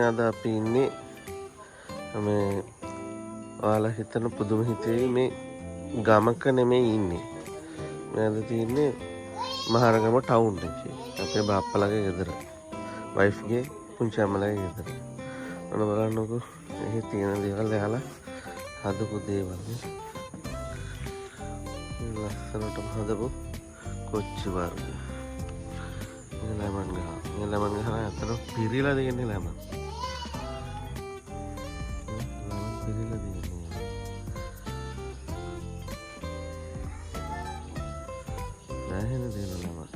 අද අපි ඉන්නේ මේ ඔයාලා හිතන පුදුම හිතේ මේ ගමක නෙමෙයි ඉන්නේ. මේ අද තියන්නේ මහරගම ටවුන් එකේ. අපේ බාප්පලගේ ගෙදර. වයිෆ්ගේ පුංචි අම්මලගේ ගෙදර. ඔන්න බලන්නකෝ එහි තියෙන දේවල් එයාලා හදපු දේවල්. ලස්සනටම හදපු කොච්චි වර්ග. මේ ලෙමන් ගහ. මේ ලෙමන් ගහ අතන පිරීලා දෙන්නේ ලෙමන්. පිරීලා දෙන්නේ. නැහෙන දෙන ලෙමන්.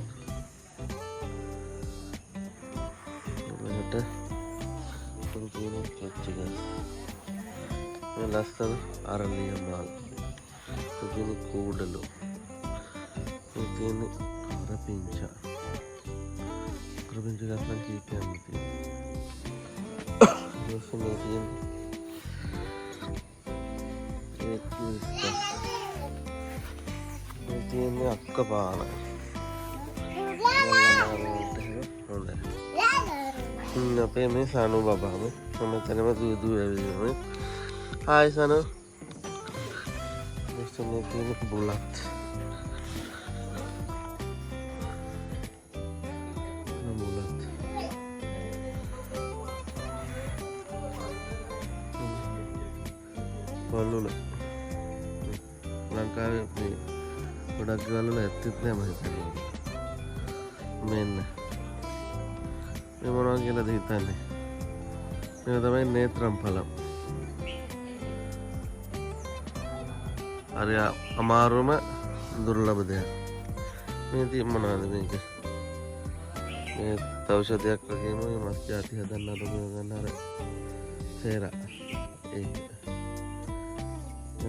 ඊළඟට පුංචි කොච්චි ගහ. මේ ලස්සන අරලිය මාල්. පුංචි කූඩලු. මේ තියෙන්නේ කරපිංචා. කරපිංචා ගන්න කීපයක් තියෙනවා. ඊළඟට මේ තියෙන්නේ මේ තියෙන්නේ අක්ක පාන. හොඳයි. අපේ මේ සනු බබාම මෙතනම දුව ඇවිදිනවා. හායි සනු. මේ තියෙන්නේ බුලත්. වලුල ලංකාවේ මේ ගොඩක් ගෙවල් වල ඇත්තෙත් නෑ මම හිතන්නේ. මෙන්න මේ මොනවා කියලාද හිතන්නේ? මේක තමයි නේත්‍රම් ඵලම්. හරි අමාරුම දුර්ලභ දෙයක්. මේ තියෙන්නේ මොනවද මේක? මේ ඖෂධයක් වගේම මේ මස් ಜಾති හදන්න අර ගන්න අර සේරා ඒක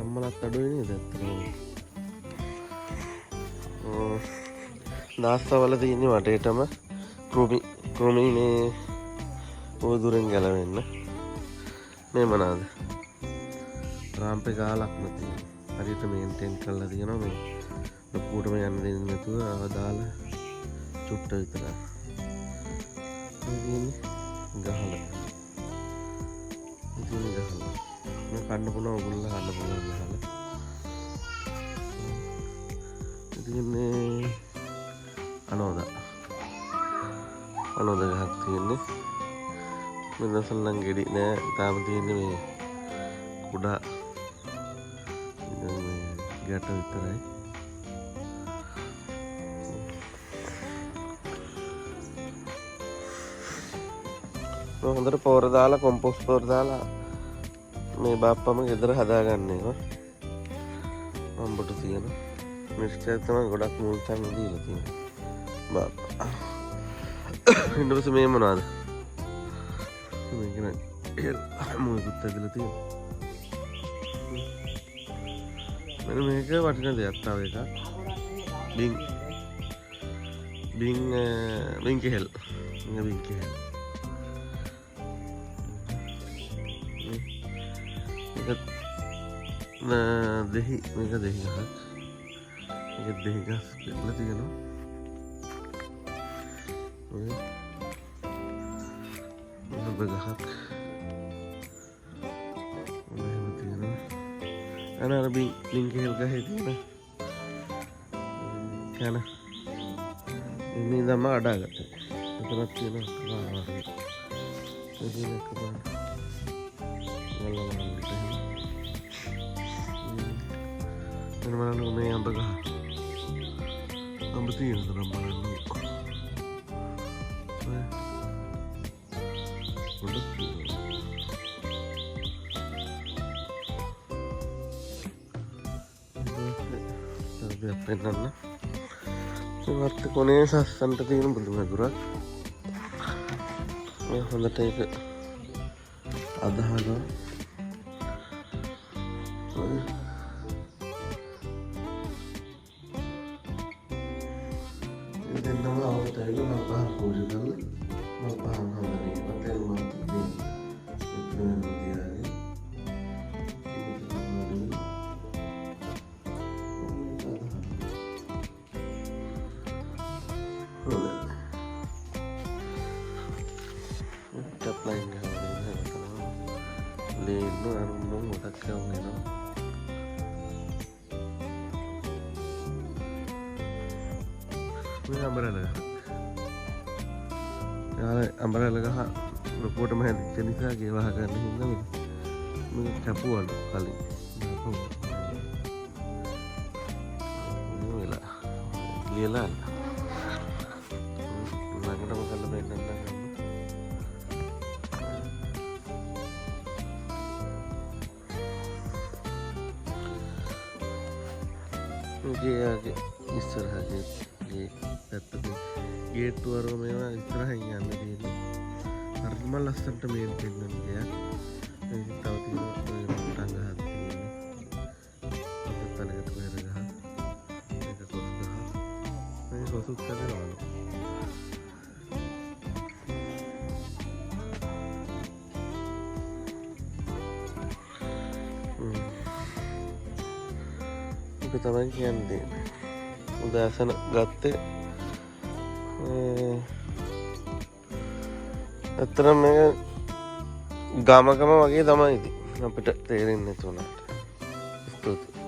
යම්මලත් අඩුයි නේද ඇත්තටම. දාස්තවල තියෙන්නේ වටේටම කෘමි මේ උදුරෙන් ගැලවෙන්න. මේ මොනවාද? රාම්පේ ගාලක් නැති. හරියට මේන්ටේන් කරලා තියෙනවා මේ. ලොකුටම යන්න දෙන්නේ නැතුව දාලා චුට්ට විතරයි. මේ ගහලා. ඉතින් ගහලා. මේ කන්න පුළුවන් උගුල්ලා කන්න පුළුවන් ගහලා. ඉතින් මේ අනෝද ගහක් තියෙන්නේ. මෙන්නසල් නම් ගෙඩි නෑ. තාම තියෙන්නේ මේ කුඩා ගැට විතරයි. හොඳට පොර දාලා කොම්පෝස්ට් පොර දාලා මේ බාප්පම ගෙදර හදාගන්නේවා. අම්බට තියෙන මිස්ටර් තමයි ගොඩක් මුල් තැන් දීලා තියෙන්නේ. බාප්පා. ඊට පස්සේ මේ මොනවාද? මේක නේ මොකක්ද ඇදලා තියෙන්නේ. මෙන්න මේක වටින දෙයක් තව එකක්. බින් කෙහෙල්. මේ බින් කෙහෙල්. දෙහි මේක දෙහි ගහක්. මේක දෙහි ගස් දෙකලා තියෙනවා. ඔය ගහක්. මෙහෙම තියෙනවා. අර බින් කෙහෙල් ගහේ තියෙන. කන. මේ තමයි අඩාගත්තේ. එතනක් තියෙනවා. ඒක බලන්න. මෙන්න බලන්නකො මේ අඹ ගහ. අඹ තියෙනද නම් බලන්නකො. පෙන්නන්න. ඒවත් කොනේ සස්සන්ට තියෙන බුදු මැදුරක්. මේ හොඳට ඒක අදහනවා. දෙන්නම අවුත් ඇවිල්ලා මම පහන් පූජා කරලා මම පහන් හදන්නේ. මතෙල් මම දෙන්නේ. මෙතන තියාගෙන. Hãy subscribe cho kênh Ghiền Mì Gõ để không bỏ lỡ ලේන්නු අරුම්ම ගොඩක් වෙනවා. මේ අඹරැල ගහ. අඹරැල ගහ ලොකුවටම හැදිච්ච නිසා ගේ වහ ගන්න හින්දා මේ කැපුවලු කලින්. වෙලා ලියලා ළඟටම කරලා බෙන්නන්න ගන්න. ගේ ඉස්සරහගේ ගේ පැත්තට ගේට්ටු අරව මේවා ඉස්සරහින් යන්න තියෙන්නේ. හරිම ලස්සනට මේන් පෙන්නන ගයක්. ඒක තව තියෙනවා පටන් ගහක් තියෙන්නේ. ඒක තලකට වෙර ගහ. ඒක කොස් ගහ. මේ කොසුත් කරනවලු. ඒක තමයි කියන්නේ. උදෑසන ගත්තේ ඇත්තටම මේක ගමකම වගේ තමයි ඉතින් අපිට තේරෙන්නේ නැතුණාට. ස්තුතියි.